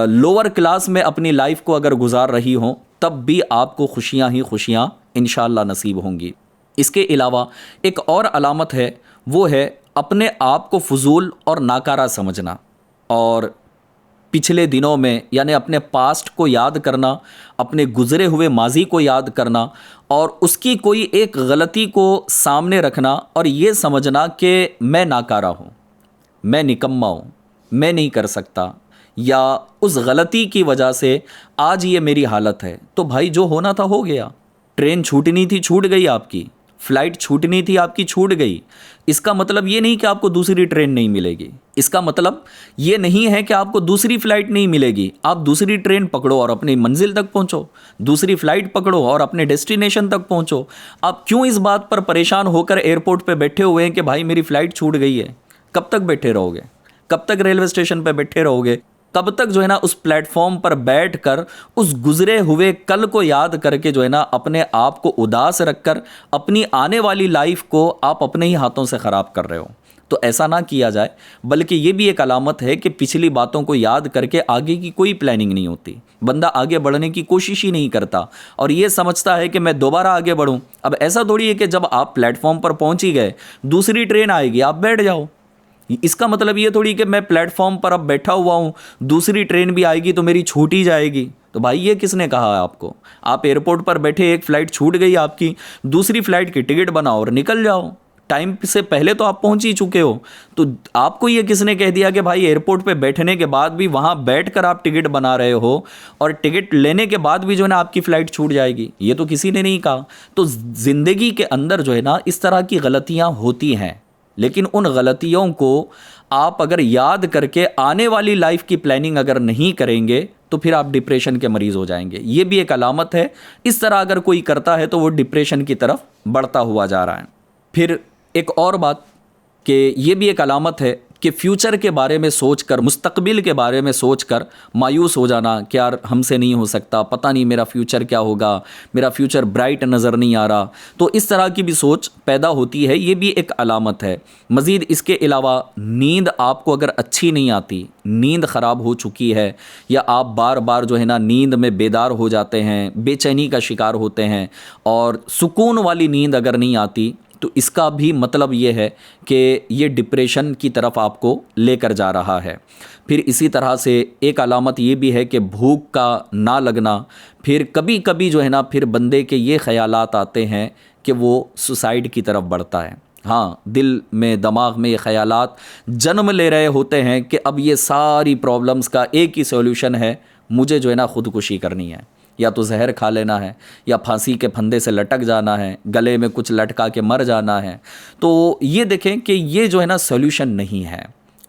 لوور کلاس میں اپنی لائف کو اگر گزار رہی ہوں، تب بھی آپ کو خوشیاں ہی خوشیاں انشاءاللہ نصیب ہوں گی۔ اس کے علاوہ ایک اور علامت ہے، وہ ہے اپنے آپ کو فضول اور ناکارہ سمجھنا، اور پچھلے دنوں میں یعنی اپنے پاسٹ کو یاد کرنا، اپنے گزرے ہوئے ماضی کو یاد کرنا اور اس کی کوئی ایک غلطی کو سامنے رکھنا اور یہ سمجھنا کہ میں ناکارہ ہوں، میں نکما ہوں، میں نہیں کر سکتا، یا اس غلطی کی وجہ سے آج یہ میری حالت ہے۔ تو بھائی جو ہونا تھا ہو گیا، ٹرین چھوٹنی تھی چھوٹ گئی، آپ کی فلائٹ چھوٹنی تھی آپ کی چھوٹ گئی۔ اس کا مطلب یہ نہیں کہ آپ کو دوسری ٹرین نہیں ملے گی، اس کا مطلب یہ نہیں ہے کہ آپ کو دوسری فلائٹ نہیں ملے گی۔ آپ دوسری ٹرین پکڑو اور اپنی منزل تک پہنچو، دوسری فلائٹ پکڑو اور اپنے ڈیسٹینیشن تک پہنچو۔ آپ کیوں اس بات پر پریشان ہو کر ایئرپورٹ پہ بیٹھے ہوئے ہیں کہ بھائی میری فلائٹ چھوٹ گئی ہے؟ کب تک بیٹھے رہو گے؟ کب تک ریلوے اسٹیشن پہ بیٹھے رہو گے؟ کب تک جو ہے نا اس پلیٹ فارم پر بیٹھ کر اس گزرے ہوئے کل کو یاد کر کے جو ہے نا اپنے آپ کو اداس رکھ کر اپنی آنے والی لائف کو آپ اپنے ہی ہاتھوں سے خراب کر رہے ہو؟ تو ایسا نہ کیا جائے، بلکہ یہ بھی ایک علامت ہے کہ پچھلی باتوں کو یاد کر کے آگے کی کوئی پلاننگ نہیں ہوتی، بندہ آگے بڑھنے کی کوشش ہی نہیں کرتا اور یہ سمجھتا ہے کہ میں دوبارہ آگے بڑھوں۔ اب ایسا تھوڑی ہے کہ جب آپ پلیٹ فارم پر پہنچ ہی گئے، دوسری ٹرین آئے گی، آپ بیٹھ جاؤ۔ اس کا مطلب یہ تھوڑی کہ میں پلیٹ فارم پر اب بیٹھا ہوا ہوں، دوسری ٹرین بھی آئے گی تو میری چھوٹ ہی جائے گی۔ تو بھائی یہ کس نے کہا ہے آپ کو؟ آپ ایئرپورٹ پر بیٹھے، ایک فلائٹ چھوٹ گئی آپ کی، دوسری فلائٹ کی ٹکٹ بناؤ اور نکل جاؤ، ٹائم سے پہلے تو آپ پہنچ ہی چکے ہو۔ تو آپ کو یہ کس نے کہہ دیا کہ بھائی ایئرپورٹ پہ بیٹھنے کے بعد بھی وہاں بیٹھ کر آپ ٹکٹ بنا رہے ہو اور ٹکٹ لینے کے بعد بھی جو ہے نا آپ کی فلائٹ چھوٹ جائے گی؟ یہ تو کسی نے نہیں کہا۔ تو زندگی کے اندر جو ہے نا اس طرح کی غلطیاں ہوتی ہیں، لیکن ان غلطیوں کو آپ اگر یاد کر کے آنے والی لائف کی پلاننگ اگر نہیں کریں گے تو پھر آپ ڈپریشن کے مریض ہو جائیں گے۔ یہ بھی ایک علامت ہے، اس طرح اگر کوئی کرتا ہے تو وہ ڈپریشن کی طرف بڑھتا ہوا جا رہا ہے۔ پھر ایک اور بات کہ یہ بھی ایک علامت ہے کہ فیوچر کے بارے میں سوچ کر، مستقبل کے بارے میں سوچ کر مایوس ہو جانا کہ یار ہم سے نہیں ہو سکتا، پتہ نہیں میرا فیوچر کیا ہوگا، میرا فیوچر برائٹ نظر نہیں آ رہا، تو اس طرح کی بھی سوچ پیدا ہوتی ہے، یہ بھی ایک علامت ہے۔ مزید اس کے علاوہ نیند آپ کو اگر اچھی نہیں آتی، نیند خراب ہو چکی ہے، یا آپ بار بار جو ہے نا نیند میں بیدار ہو جاتے ہیں، بے چینی کا شکار ہوتے ہیں اور سکون والی نیند اگر نہیں آتی، تو اس کا بھی مطلب یہ ہے کہ یہ ڈپریشن کی طرف آپ کو لے کر جا رہا ہے۔ پھر اسی طرح سے ایک علامت یہ بھی ہے کہ بھوک کا نہ لگنا۔ پھر کبھی کبھی جو ہے نا پھر بندے کے یہ خیالات آتے ہیں کہ وہ سوسائڈ کی طرف بڑھتا ہے۔ ہاں، دل میں، دماغ میں یہ خیالات جنم لے رہے ہوتے ہیں کہ اب یہ ساری پرابلمز کا ایک ہی سولوشن ہے، مجھے جو ہے نا خودکشی کرنی ہے، یا تو زہر کھا لینا ہے، یا پھانسی کے پھندے سے لٹک جانا ہے، گلے میں کچھ لٹکا کے مر جانا ہے۔ تو یہ دیکھیں کہ یہ جو ہے نا سولوشن نہیں ہے۔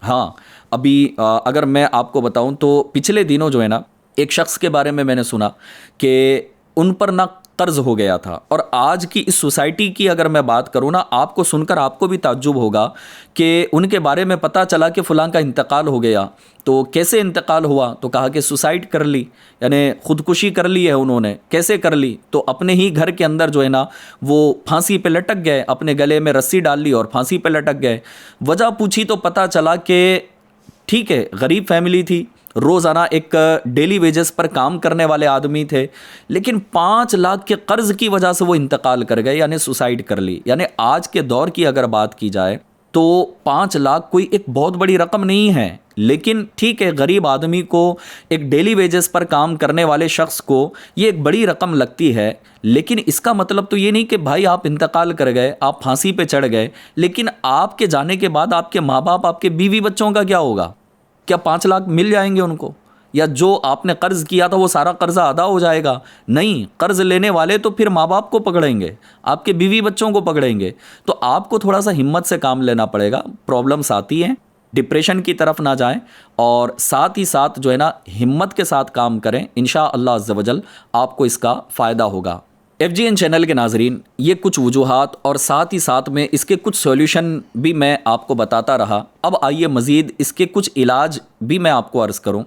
ہاں، ابھی اگر میں آپ کو بتاؤں تو پچھلے دنوں جو ہے نا ایک شخص کے بارے میں نے سنا کہ ان پر نہ قرض ہو گیا تھا، اور آج کی اس سوسائٹی کی اگر میں بات کروں نا، آپ کو سن کر آپ کو بھی تعجب ہوگا کہ ان کے بارے میں پتہ چلا کہ فلاں کا انتقال ہو گیا، تو کیسے انتقال ہوا؟ تو کہا کہ سوسائڈ کر لی، یعنی خودکشی کر لی ہے انہوں نے۔ کیسے کر لی؟ تو اپنے ہی گھر کے اندر جو ہے نا وہ پھانسی پہ لٹک گئے، اپنے گلے میں رسی ڈال لی اور پھانسی پہ لٹک گئے۔ وجہ پوچھی تو پتہ چلا کہ ٹھیک ہے، غریب فیملی تھی، روزانہ ایک ڈیلی ویجز پر کام کرنے والے آدمی تھے، لیکن 5 لاکھ کے قرض کی وجہ سے وہ انتقال کر گئے، یعنی سوسائڈ کر لی۔ یعنی آج کے دور کی اگر بات کی جائے تو 5 لاکھ کوئی ایک بہت بڑی رقم نہیں ہے، لیکن ٹھیک ہے، غریب آدمی کو، ایک ڈیلی ویجز پر کام کرنے والے شخص کو یہ ایک بڑی رقم لگتی ہے، لیکن اس کا مطلب تو یہ نہیں کہ بھائی آپ انتقال کر گئے، آپ پھانسی پہ چڑھ گئے، لیکن آپ کے جانے کے بعد آپ کے ماں باپ، آپ کے بیوی بچوں کا کیا ہوگا؟ کیا 5 لاکھ مل جائیں گے ان کو؟ یا جو آپ نے قرض کیا تھا وہ سارا قرضہ ادا ہو جائے گا؟ نہیں، قرض لینے والے تو پھر ماں باپ کو پکڑیں گے، آپ کے بیوی بچوں کو پکڑیں گے۔ تو آپ کو تھوڑا سا ہمت سے کام لینا پڑے گا۔ پرابلمس آتی ہیں، ڈپریشن کی طرف نہ جائیں، اور ساتھ ہی ساتھ جو ہے نا ہمت کے ساتھ کام کریں، انشاءاللہ عز و جل آپ کو اس کا فائدہ ہوگا۔ FGN چینل کے ناظرین، یہ کچھ وجوہات اور ساتھ ہی ساتھ میں اس کے کچھ سولوشن بھی میں آپ کو بتاتا رہا۔ اب آئیے مزید اس کے کچھ علاج بھی میں آپ کو عرض کروں۔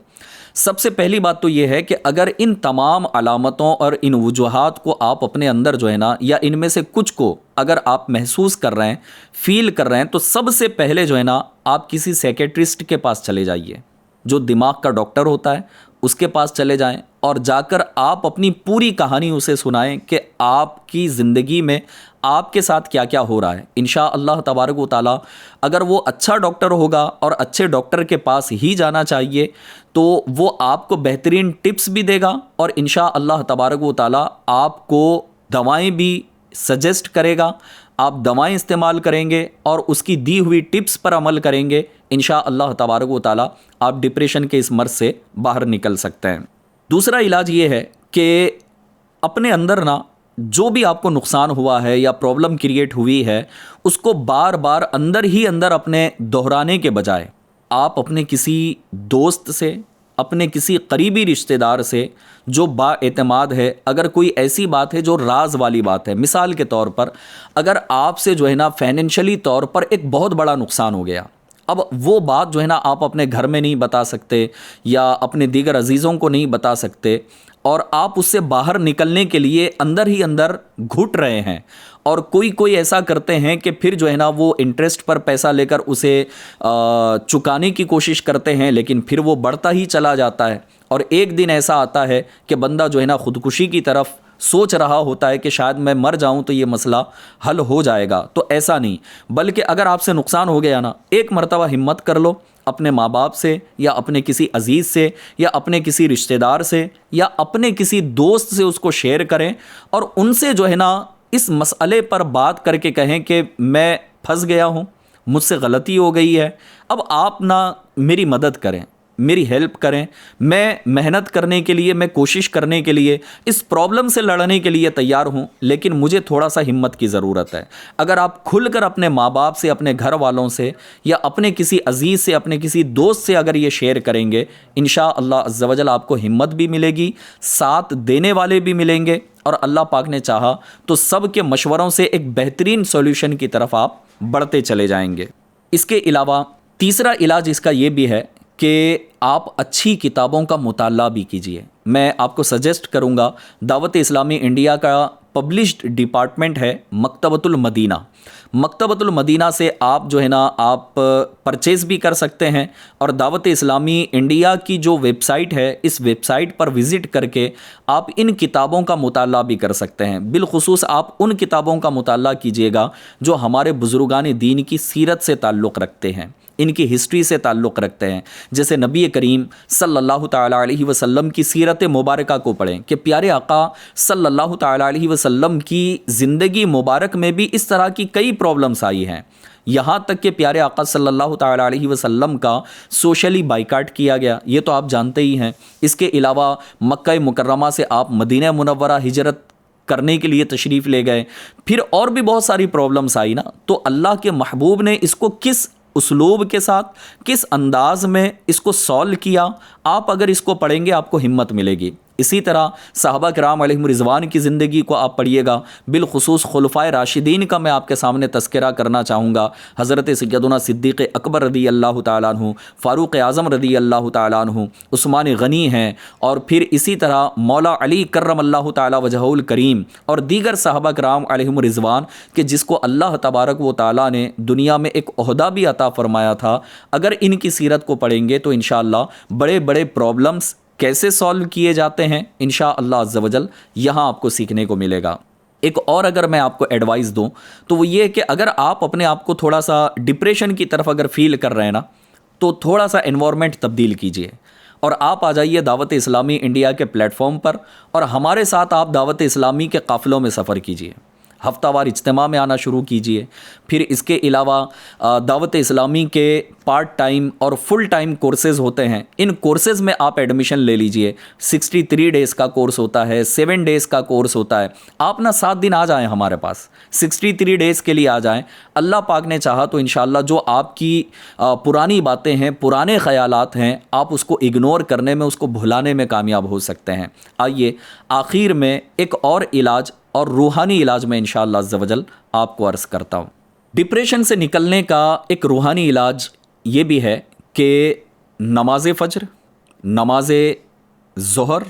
سب سے پہلی بات تو یہ ہے کہ اگر ان تمام علامتوں اور ان وجوہات کو آپ اپنے اندر جو ہے نا، یا ان میں سے کچھ کو اگر آپ محسوس کر رہے ہیں، فیل کر رہے ہیں، تو سب سے پہلے جو ہے نا آپ کسی سیکیٹرسٹ کے پاس چلے جائیے، جو دماغ کا ڈاکٹر ہوتا ہے، اس کے پاس چلے جائیں اور جا کر آپ اپنی پوری کہانی اسے سنائیں کہ آپ کی زندگی میں آپ کے ساتھ کیا کیا ہو رہا ہے۔ انشاءاللہ تبارک و تعالی اگر وہ اچھا ڈاکٹر ہوگا، اور اچھے ڈاکٹر کے پاس ہی جانا چاہیے، تو وہ آپ کو بہترین ٹپس بھی دے گا، اور انشاءاللہ تبارک و تعالی آپ کو دوائیں بھی سجیسٹ کرے گا۔ آپ دوائیں استعمال کریں گے اور اس کی دی ہوئی ٹپس پر عمل کریں گے، انشاءاللہ تبارک و تعالی آپ ڈپریشن کے اس مرض سے باہر نکل سکتے ہیں۔ دوسرا علاج یہ ہے کہ اپنے اندر نا جو بھی آپ کو نقصان ہوا ہے یا پرابلم کریٹ ہوئی ہے، اس کو بار بار اندر ہی اندر اپنے دہرانے کے بجائے آپ اپنے کسی دوست سے، اپنے کسی قریبی رشتہ دار سے جو با اعتماد ہے، اگر کوئی ایسی بات ہے جو راز والی بات ہے، مثال کے طور پر اگر آپ سے جو ہے نا فائنینشلی طور پر ایک بہت بڑا نقصان ہو گیا، اب وہ بات جو ہے نا آپ اپنے گھر میں نہیں بتا سکتے یا اپنے دیگر عزیزوں کو نہیں بتا سکتے، اور آپ اس سے باہر نکلنے کے لیے اندر ہی اندر گھٹ رہے ہیں، اور کوئی ایسا کرتے ہیں کہ پھر جو ہے نا وہ انٹرسٹ پر پیسہ لے کر اسے چکانے کی کوشش کرتے ہیں، لیکن پھر وہ بڑھتا ہی چلا جاتا ہے، اور ایک دن ایسا آتا ہے کہ بندہ جو ہے نا خودکشی کی طرف سوچ رہا ہوتا ہے کہ شاید میں مر جاؤں تو یہ مسئلہ حل ہو جائے گا۔ تو ایسا نہیں، بلکہ اگر آپ سے نقصان ہو گیا نا، ایک مرتبہ ہمت کر لو، اپنے ماں باپ سے یا اپنے کسی عزیز سے یا اپنے کسی رشتہ دار سے یا اپنے کسی دوست سے اس کو شیئر کریں، اور ان سے جو ہے نا اس مسئلے پر بات کر کے کہیں کہ میں پھنس گیا ہوں، مجھ سے غلطی ہو گئی ہے، اب آپ نا میری مدد کریں، میری ہیلپ کریں، میں محنت کرنے کے لیے، میں کوشش کرنے کے لیے، اس پرابلم سے لڑنے کے لیے تیار ہوں، لیکن مجھے تھوڑا سا ہمت کی ضرورت ہے۔ اگر آپ کھل کر اپنے ماں باپ سے، اپنے گھر والوں سے یا اپنے کسی عزیز سے، اپنے کسی دوست سے اگر یہ شیئر کریں گے، انشاءاللہ عز و جل آپ کو ہمت بھی ملے گی، ساتھ دینے والے بھی ملیں گے، اور اللہ پاک نے چاہا تو سب کے مشوروں سے ایک بہترین سولوشن کی طرف آپ بڑھتے چلے جائیں گے۔ اس کے علاوہ تیسرا علاج اس کا یہ بھی ہے کہ آپ اچھی کتابوں کا مطالعہ بھی کیجئے۔ میں آپ کو سجیسٹ کروں گا، دعوت اسلامی انڈیا کا پبلشڈ ڈپارٹمنٹ ہے مکتبۃ المدینہ، مکتبۃ المدینہ سے آپ جو ہے نا آپ پرچیز بھی کر سکتے ہیں، اور دعوت اسلامی انڈیا کی جو ویب سائٹ ہے، اس ویب سائٹ پر وزٹ کر کے آپ ان کتابوں کا مطالعہ بھی کر سکتے ہیں۔ بالخصوص آپ ان کتابوں کا مطالعہ کیجئے گا جو ہمارے بزرگان دین کی سیرت سے تعلق رکھتے ہیں، ان کی ہسٹری سے تعلق رکھتے ہیں، جیسے نبی کریم صلی اللہ تعالیٰ علیہ وسلم کی سیرت مبارکہ کو پڑھیں کہ پیارے آقا صلی اللہ تعالیٰ علیہ وسلم کی زندگی مبارک میں بھی اس طرح کی کئی پرابلمس آئی ہیں، یہاں تک کہ پیارے آقا صلی اللہ تعالیٰ علیہ وسلم کا سوشلی بائیکاٹ کیا گیا، یہ تو آپ جانتے ہی ہیں۔ اس کے علاوہ مکہ مکرمہ سے آپ مدینہ منورہ ہجرت کرنے کے لیے تشریف لے گئے، پھر اور بھی بہت ساری پرابلمس آئی نا، تو اللہ کے محبوب نے اس کو کس اسلوب کے ساتھ، کس انداز میں اس کو سولو کیا، آپ اگر اس کو پڑھیں گے آپ کو ہمت ملے گی۔ اسی طرح صحابہ کرام علیہم رضوان کی زندگی کو آپ پڑھیے گا، بالخصوص خلفائے راشدین کا میں آپ کے سامنے تذکرہ کرنا چاہوں گا، حضرت سیدنا صدیق اکبر رضی اللہ تعالیٰ عنہ، فاروق اعظم رضی اللہ تعالیٰ عنہ، عثمان غنی ہیں، اور پھر اسی طرح مولا علی کرم اللہ تعالیٰ وجہہ الکریم، اور دیگر صحابہ کرام علیہم رضوان کہ جس کو اللہ تبارک و تعالیٰ نے دنیا میں ایک عہدہ بھی عطا فرمایا تھا۔ اگر ان کی سیرت کو پڑھیں گے تو انشاءاللہ بڑے بڑے پرابلمس کیسے سالو کیے جاتے ہیں انشاءاللہ عز و جل یہاں آپ کو سیکھنے کو ملے گا۔ ایک اور اگر میں آپ کو ایڈوائز دوں تو وہ یہ کہ اگر آپ اپنے آپ کو تھوڑا سا ڈپریشن کی طرف اگر فیل کر رہے ہیں نا، تو تھوڑا سا انوائرمنٹ تبدیل کیجئے، اور آپ آ جائیے دعوت اسلامی انڈیا کے پلیٹ فارم پر، اور ہمارے ساتھ آپ دعوت اسلامی کے قافلوں میں سفر کیجئے، ہفتہ وار اجتماع میں آنا شروع کیجئے۔ پھر اس کے علاوہ دعوت اسلامی کے پارٹ ٹائم اور فل ٹائم کورسز ہوتے ہیں، ان کورسز میں آپ ایڈمیشن لے لیجئے۔ 63 ڈیز کا کورس ہوتا ہے، 7 ڈیز کا کورس ہوتا ہے، آپ نا 7 دن آ جائیں ہمارے پاس، 63 ڈیز کے لیے آ جائیں۔ اللہ پاک نے چاہا تو انشاءاللہ جو آپ کی پرانی باتیں ہیں، پرانے خیالات ہیں، آپ اس کو اگنور کرنے میں، اس کو بھلانے میں کامیاب ہو سکتے ہیں۔ آئیے آخر میں ایک اور علاج اور روحانی علاج میں انشاءاللہ عز و جل آپ کو عرض کرتا ہوں۔ ڈپریشن سے نکلنے کا ایک روحانی علاج یہ بھی ہے کہ نماز فجر، نماز ظہر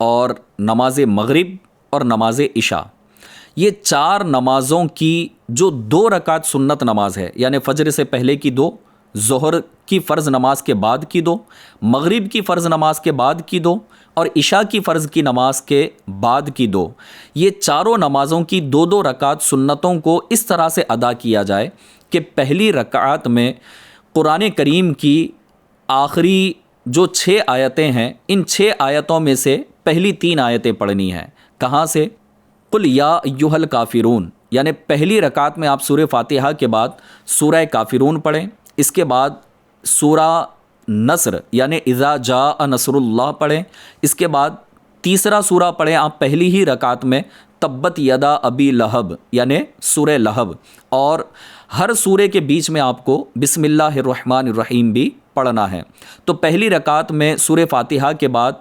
اور نماز مغرب اور نماز عشاء، یہ 4 نمازوں کی جو 2 رکعت سنت نماز ہے، یعنی فجر سے پہلے کی 2، ظہر کی فرض نماز کے بعد کی 2، مغرب کی فرض نماز کے بعد کی 2، اور عشاء کی فرض کی نماز کے بعد کی 2، یہ چاروں نمازوں کی 2 رکعت سنتوں کو اس طرح سے ادا کیا جائے کہ پہلی رکعت میں قرآن کریم کی آخری جو 6 آیتیں ہیں، ان 6 آیتوں میں سے پہلی 3 آیتیں پڑھنی ہیں۔ کہاں سے؟ قل یا ایھا الکافرون، یعنی پہلی رکعت میں آپ سورہ فاتحہ کے بعد سورہ کافرون پڑھیں، اس کے بعد سورہ نصر یعنی اذا جاء نصر اللہ پڑھیں، اس کے بعد تیسرا سورہ پڑھیں آپ پہلی ہی رکعت میں تبت یدا ابی لہب یعنی سورہ لہب، اور ہر سورے کے بیچ میں آپ کو بسم اللہ الرحمن الرحیم بھی پڑھنا ہے۔ تو پہلی رکعت میں سورہ فاتحہ کے بعد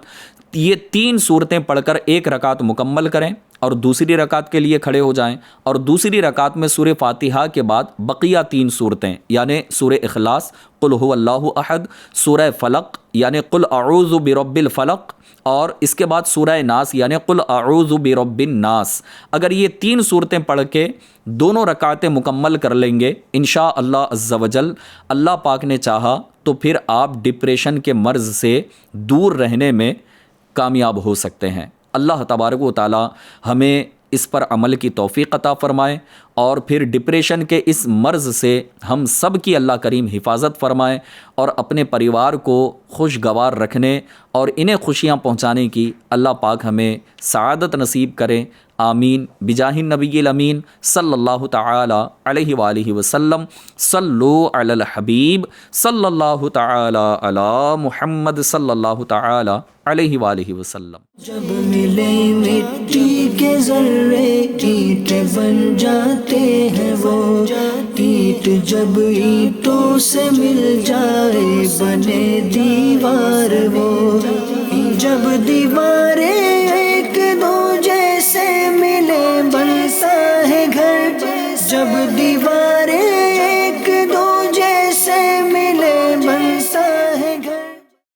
یہ 3 صورتیں پڑھ کر ایک رکعت مکمل کریں اور دوسری رکعت کے لیے کھڑے ہو جائیں، اور دوسری رکعت میں سورہ فاتحہ کے بعد بقیہ 3 صورتیں یعنی سورہ اخلاص قل هو اللہ احد، سورہ فلق یعنی قل اعوذ برب الفلق، اور اس کے بعد سورہ ناس یعنی قل اعوذ برب الناس۔ اگر یہ 3 صورتیں پڑھ کے دونوں رکعتیں مکمل کر لیں گے انشاءاللہ عز و جل، اللہ پاک نے چاہا تو پھر آپ ڈپریشن کے مرض سے دور رہنے میں کامیاب ہو سکتے ہیں۔ اللہ تبارک و تعالی ہمیں اس پر عمل کی توفیق عطا فرمائے، اور پھر ڈپریشن کے اس مرض سے ہم سب کی اللہ کریم حفاظت فرمائے، اور اپنے پریوار کو خوشگوار رکھنے اور انہیں خوشیاں پہنچانے کی اللہ پاک ہمیں سعادت نصیب کرے۔ آمین بجاہ النبی الامین صلی اللہ تعالی علیہ وآلہ وسلم۔ صلو علی الحبیب صلی اللہ تعالی علی محمد صلی اللہ تعالی علیہ وآلہ وسلم۔ جب ملے مٹی کے ذرے اینٹیں بن جاتے ہیں وہ، اینٹ جب اینٹوں سے مل جائے بنے دیوار وہ، جب دیوار